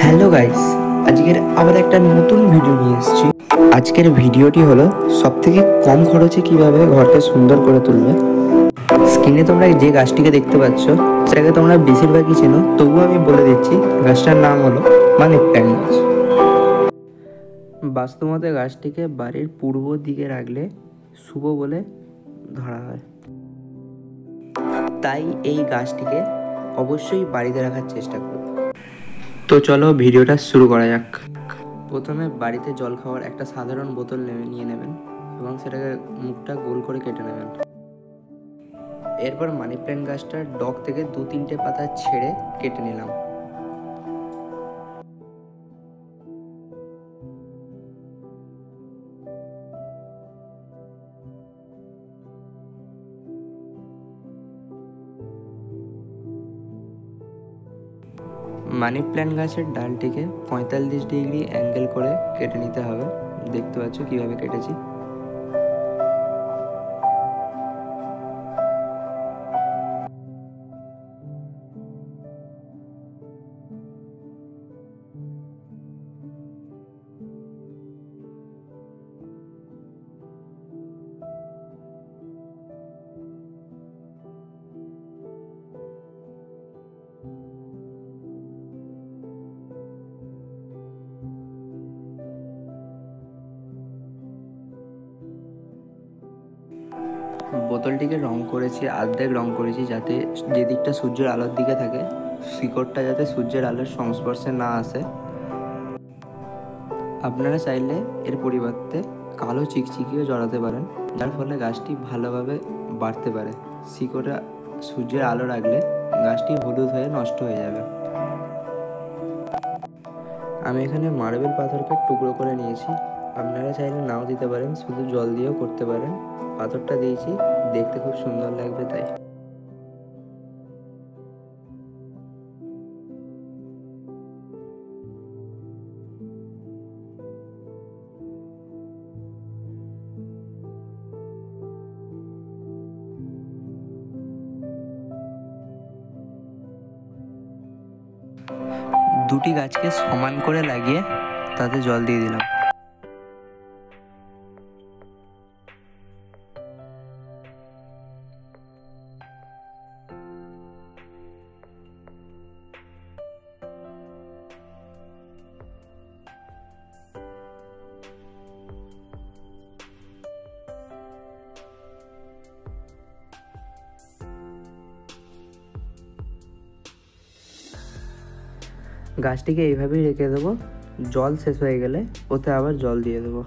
Hello guys, আজকের আবার একটা নতুন ভিডিও নিয়ে এসেছি। আজকের ভিডিওটি হলো সবথেকে কম খরচে কিভাবে ঘরকে সুন্দর করে তুলবে। স্ক্রিনে তোমরা যে গাছটিকে দেখতে পাচ্ছ সেটাকে তোমরা বেশিরভাগই চেনো, তবুও আমি বলে দিচ্ছি গাছটার নাম হলো মানি প্ল্যান্ট গাছ। বাস্তুমতে গাছটিকে বাড়ির পূর্ব দিকে রাখলে শুভ বলে ধরা হয়, তাই এই গাছটিকে অবশ্যই বাড়িতে রাখার চেষ্টা করবে। তো চলো ভিডিওটা শুরু করা যাক। প্রথমে বাড়িতে জল খাওয়ার একটা সাধারণ বোতল নিয়ে নেবেন এবং সেটাকে মুখটা গোল করে কেটে নেবেন। এরপর মানি প্ল্যান্ট গাছটার ডগ থেকে 2-3টে পাতা ছেড়ে কেটে নিলাম। মানি প্ল্যান্ট গাছের ডালটিকে 45 ডিগ্রি অ্যাঙ্গেল করে কেটে নিতে হবে। দেখতে পাচ্ছ কিভাবে কেটেছি। বোতলটিকে রং করেছি, অর্ধেক রং করেছি যাতে যে দিকটা সূর্যের আলোর দিকে থাকে শিকড়টা যাতে সূর্যের আলোর সংস্পর্শে না আসে। আপনারা চাইলে এর পরিবর্তে কালো চিকচিকিও জড়াতে পারেন, যার ফলে গাছটি ভালোভাবে বাড়তে পারে। শিকড়ে সূর্যের আলো রাখলে গাছটি হলুদ হয়ে নষ্ট হয়ে যাবে। আমি এখানে মার্বেল পাথরকে টুকরো করে নিয়েছি, আপনারা চাইলে নাও দিতে পারেন, শুধু জল দিয়েও করতে পারেন। পাথরটা দিয়েছি, দেখতে খুব সুন্দর লাগবে তাই। দুটি গাছকে সমান করে লাগিয়ে তাতে জল দিয়ে দিলাম। গাছটিকে এইভাবেই রেখে দেবো, জল শেষ হয়ে গেলে ওতে আবার জল দিয়ে দেবো।